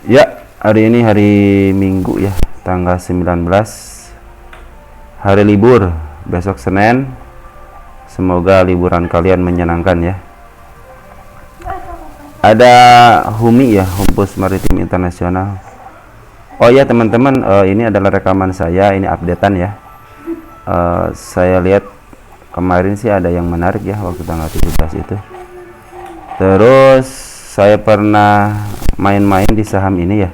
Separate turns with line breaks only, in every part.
Ya, hari ini hari Minggu ya, tanggal 19, hari libur, besok Senin. Semoga liburan kalian menyenangkan ya. Ada HUMI ya, Humpus Maritim Internasional. Oh ya teman-teman, ini adalah rekaman saya, ini updatean ya. Saya lihat kemarin sih ada yang menarik ya waktu tanggal 17 itu. Terus saya pernah main-main di saham ini ya.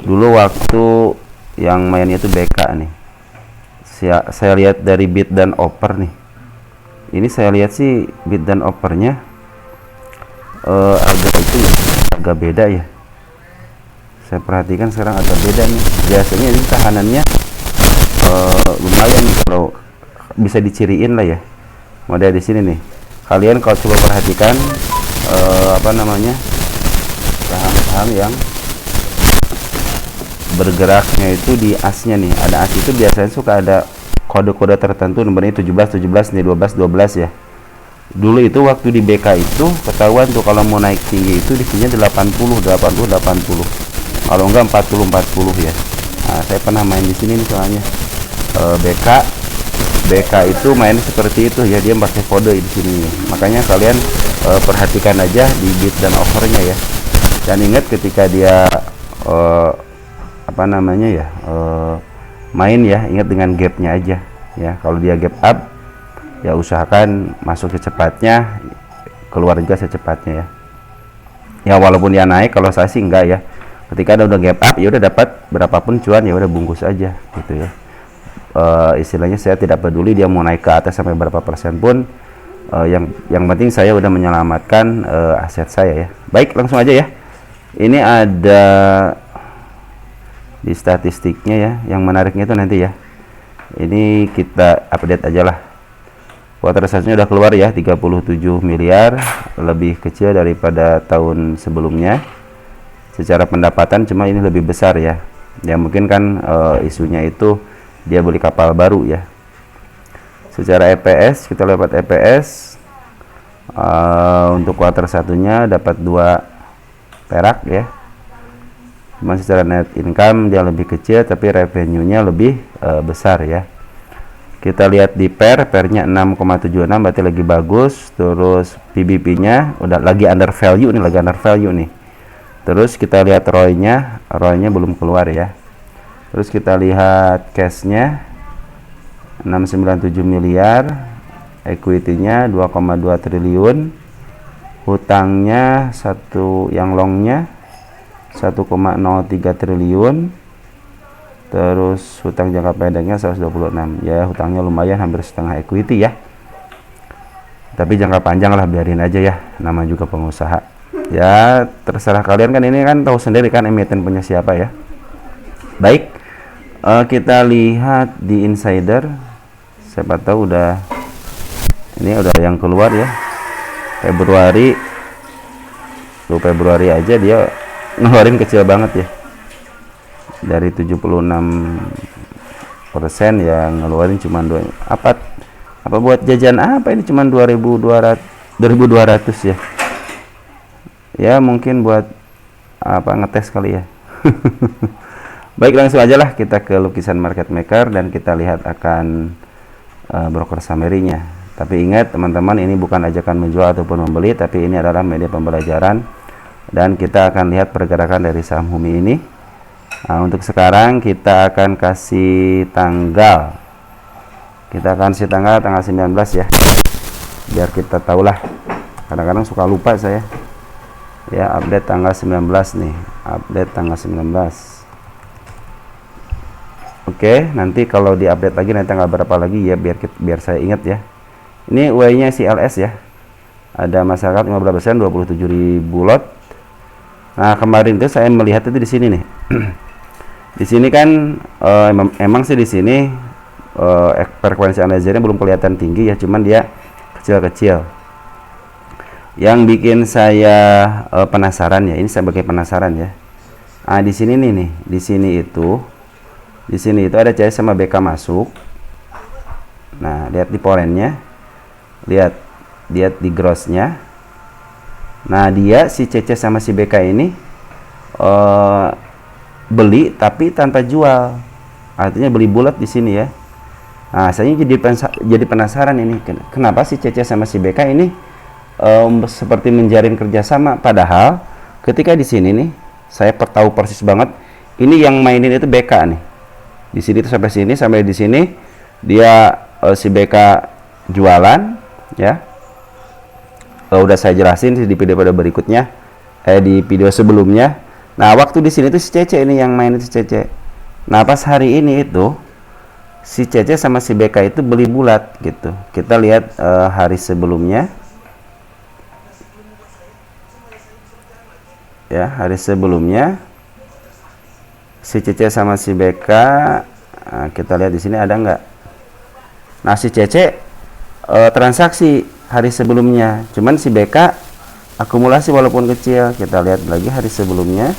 Dulu waktu yang main itu BK nih. Saya lihat dari bid dan offer nih. Ini saya lihat sih bid dan offernya agak beda ya. Saya perhatikan sekarang agak beda nih. Biasanya ini tahanannya lumayan nih, kalau bisa diciriin lah ya. Model di sini nih. Kalian kalau coba perhatikan saham-saham yang bergeraknya itu di asnya nih. Ada as itu biasanya suka ada kode-kode tertentu, nomornya 17 nih, 12 ya. Dulu itu waktu di BK itu ketahuan tuh kalau mau naik tinggi itu di sini 80. Kalau enggak 40 ya. Nah, saya pernah main di sini nih soalnya. BK itu main seperti itu ya, dia pakai kode di sini. Makanya kalian perhatikan aja di bid dan offernya ya. Dan ingat ketika dia main ya, ingat dengan gapnya aja ya. Kalau dia gap up ya usahakan masuk secepatnya, keluar juga secepatnya ya. Ya walaupun dia naik, kalau saya sih enggak ya. Ketika ada udah gap up ya udah dapat berapapun cuan ya udah bungkus aja gitu ya. Istilahnya saya tidak peduli dia mau naik ke atas sampai berapa persen pun, yang penting saya udah menyelamatkan aset saya ya. Baik, langsung aja ya. Ini ada di statistiknya ya, yang menariknya itu nanti ya. Ini kita update aja lah. Quarter satunya udah keluar ya, 37 miliar, lebih kecil daripada tahun sebelumnya. Secara pendapatan cuma ini lebih besar ya. Ya mungkin kan isunya itu dia beli kapal baru ya. Secara EPS, kita lewat EPS, untuk kuartal satunya dapat 2 perak ya. Cuma secara net income dia lebih kecil, tapi revenue-nya lebih besar ya. Kita lihat di pernya 6,76, berarti lagi bagus. Terus PBP-nya udah lagi under value nih, Terus kita lihat ROI-nya belum keluar ya. Terus kita lihat cash-nya 697 miliar, equity-nya 2,2 triliun, hutangnya yang long-nya 1,03 triliun, terus hutang jangka pendeknya 126 ya. Hutangnya lumayan, hampir setengah equity ya, tapi jangka panjang lah, biarin aja ya, nama juga pengusaha ya. Terserah kalian kan, ini kan tahu sendiri kan emiten punya siapa ya. Baik, kita lihat di insider, siapa tahu ini udah yang keluar ya. Februari aja dia ngeluarin kecil banget ya, dari 76% ya ngeluarin cuma apa buat jajan apa ini, cuma 2.200 ya. Ya mungkin buat ngetes kali ya. Baik, langsung aja lah kita ke lukisan market maker dan kita lihat akan broker summary-nya. Tapi ingat teman-teman, ini bukan ajakan menjual ataupun membeli, tapi ini adalah media pembelajaran dan kita akan lihat pergerakan dari saham HUMI ini. Nah, untuk sekarang kita akan kasih tanggal. Tanggal 19 ya. Biar kita tahulah. Kadang-kadang suka lupa saya. Ya, update tanggal 19 nih. Update tanggal 19. Oke, nanti kalau diupdate lagi nanti tanggal berapa lagi ya, biar saya ingat ya. Ini UI-nya CLS ya. Ada masyarakat 15%, 27.000 lot. Nah, kemarin itu saya melihat itu di sini nih. Di sini kan emang sih di sini frekuensi analyzer-nya belum kelihatan tinggi ya, cuman dia kecil-kecil. Yang bikin saya penasaran ya, ini sebagai penasaran ya. Nah, di sini nih, di sini itu ada CS sama BK masuk. Nah, lihat di porennya, lihat di grossnya. Nah, dia si CC sama si BK ini eh, beli tapi tanpa jual, artinya beli bulat di sini ya. Nah, saya jadi penasaran ini, kenapa si CC sama si BK ini seperti menjalin kerjasama, padahal ketika di sini nih saya tahu persis banget ini yang mainin itu BK nih. Di sini tuh sampai di sini dia si BK jualan ya. Udah saya jelasin di video pada berikutnya, di video sebelumnya. Nah, waktu di sini tuh si CC ini yang main si CC. Nah, pas hari ini itu si CC sama si BK itu beli bulat gitu. Kita lihat hari sebelumnya. Ya, hari sebelumnya si CC sama si BK, kita lihat di sini ada nggak? Nah, si CC transaksi hari sebelumnya, cuman si BK akumulasi walaupun kecil. Kita lihat lagi hari sebelumnya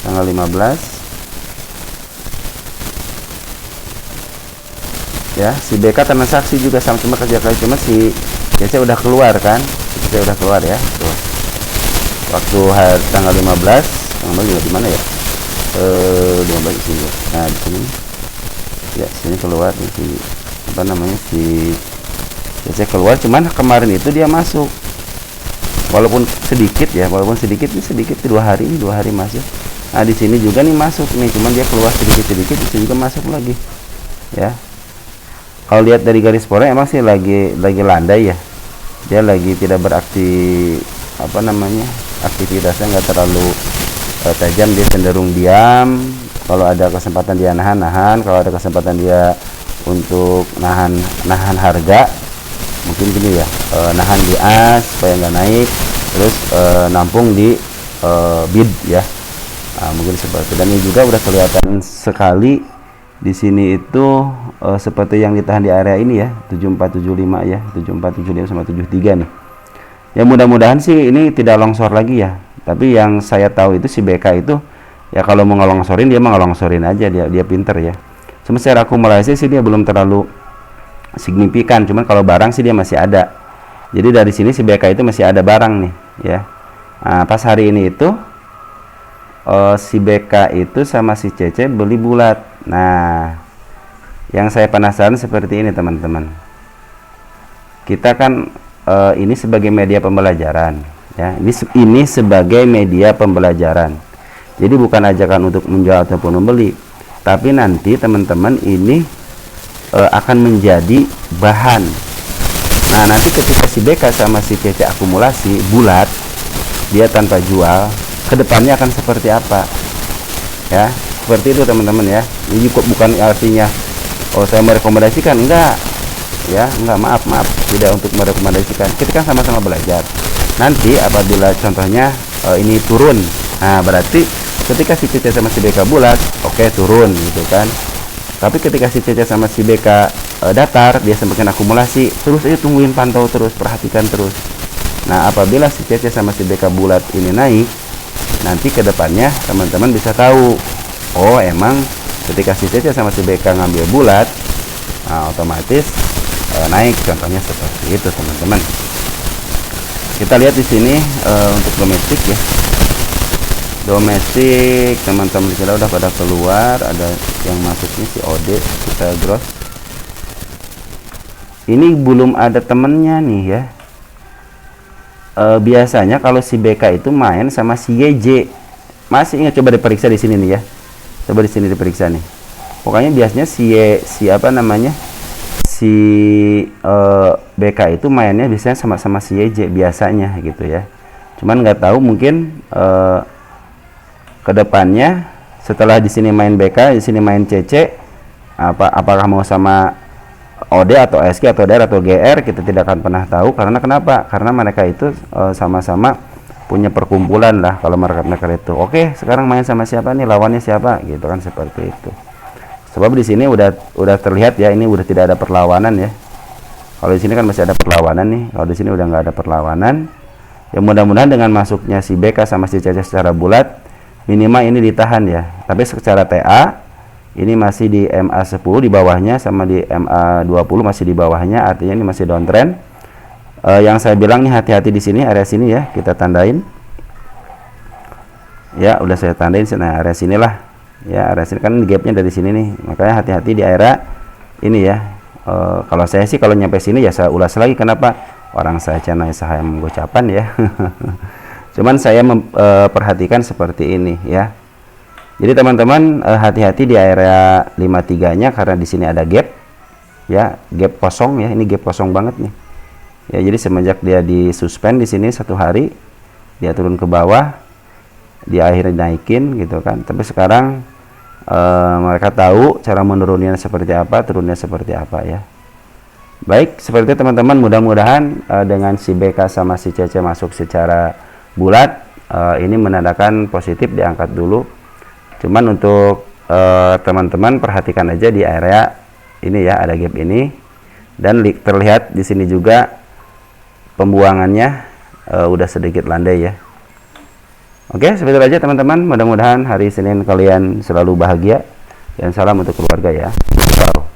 tanggal 15 ya, si BK transaksi juga sama, cuma kerja kali, cuma si CC udah keluar kan, CC udah keluar ya tuh. Waktu hari tanggal 15 juga di mana ya, 15 di sini. Nah, di sini ya, sini keluar di sini, apa namanya, si CC keluar, cuman kemarin itu dia masuk walaupun sedikit ya, ini sedikit 2 hari masuk. Nah, di sini juga nih masuk nih, cuman dia keluar sedikit, di sini juga masuk lagi ya. Kalau lihat dari garis pola emang sih lagi landai ya, dia lagi tidak berakti, apa namanya, aktivitasnya nggak terlalu tajam, dia cenderung diam. Kalau ada kesempatan dia nahan, kalau ada kesempatan dia untuk nahan harga, mungkin gini ya, nahan di as supaya nggak naik, terus nampung di bid ya. Nah, mungkin seperti itu. Dan ini juga udah kelihatan sekali di sini itu seperti yang ditahan di area ini ya, 7475 ya, 7475 sama 73 nih. Ya, mudah-mudahan sih ini tidak longsor lagi ya. Tapi yang saya tahu itu si BK itu ya, kalau mau ngelongsorin dia mau ngelongsorin aja, dia pinter ya. Cuma secara akumulasi sih dia belum terlalu signifikan, cuman kalau barang sih dia masih ada. Jadi dari sini si BK itu masih ada barang nih ya. Nah, pas hari ini itu si BK itu sama si CC beli bulat. Nah, yang saya penasaran seperti ini teman-teman, kita kan ini sebagai media pembelajaran ya, ini sebagai media pembelajaran, jadi bukan ajakan untuk menjual ataupun membeli, tapi nanti teman-teman ini akan menjadi bahan. Nah, nanti ketika si BK sama si CC akumulasi bulat, dia tanpa jual, kedepannya akan seperti apa ya, seperti itu teman-teman ya. Ini bukan artinya saya merekomendasikan, enggak ya, enggak, maaf tidak untuk merekomendasikan. Kita kan sama-sama belajar. Nanti apabila contohnya ini turun, nah berarti ketika si CC sama si BK bulat, oke, turun gitu kan. Tapi ketika si CC sama si BK datar, dia semakin akumulasi, terus aja tungguin, pantau terus, perhatikan terus. Nah, apabila si CC sama si BK bulat ini naik, nanti kedepannya teman-teman bisa tahu, oh emang ketika si CC sama si BK ngambil bulat, nah, otomatis naik, contohnya seperti itu teman-teman. Kita lihat di sini untuk domestik ya, domestik teman-teman kita udah pada keluar, ada yang masuknya si OD, kita gross. Ini belum ada temennya nih ya. Biasanya kalau si BK itu main sama si YJ, masih ingat, coba diperiksa di sini nih ya, coba di sini diperiksa nih. Pokoknya biasanya si apa namanya, si BK itu mainnya biasanya sama si YJ biasanya gitu ya. Cuman nggak tahu, mungkin kedepannya setelah di sini main BK, di sini main CC, apakah mau sama OD atau SK atau DR atau GR, kita tidak akan pernah tahu. Karena kenapa? Karena mereka itu sama-sama punya perkumpulan lah. Kalau mereka itu oke, sekarang main sama siapa nih, lawannya siapa gitu kan, seperti itu. Sebab di sini udah terlihat ya, ini udah tidak ada perlawanan ya. Kalau di sini kan masih ada perlawanan nih, kalau di sini udah nggak ada perlawanan. Ya, mudah-mudahan dengan masuknya si BK sama si CC secara bulat, minimal ini ditahan ya. Tapi secara TA ini masih di MA10 di bawahnya, sama di MA20 masih di bawahnya, artinya ini masih downtrend. Yang saya bilang nih, hati-hati di sini, area sini ya, kita tandain Ya, udah saya tandain. Nah, area sinilah ya, area sini kan gapnya dari sini nih, makanya hati-hati di area ini ya. Kalau saya sih kalau nyampe sini ya saya ulas lagi, kenapa orang saya channel saya menggocapan ya. Cuman saya perhatikan seperti ini ya. Jadi teman-teman hati-hati di area 53 nya, karena di sini ada gap ya, gap kosong ya, ini gap kosong banget nih ya. Jadi semenjak dia disuspend di sini 1 hari, dia turun ke bawah, dia akhirnya naikin gitu kan. Tapi sekarang mereka tahu cara menurunnya seperti apa, turunnya seperti apa ya. Baik, seperti itu teman-teman, mudah-mudahan dengan si BK sama si CC masuk secara bulat, ini menandakan positif, diangkat dulu. Cuman untuk teman-teman perhatikan aja di area ini ya, ada gap ini, dan terlihat di sini juga pembuangannya udah sedikit landai ya. Oke, seperti itu aja teman-teman. Mudah-mudahan hari Senin kalian selalu bahagia, dan salam untuk keluarga ya. Ciao.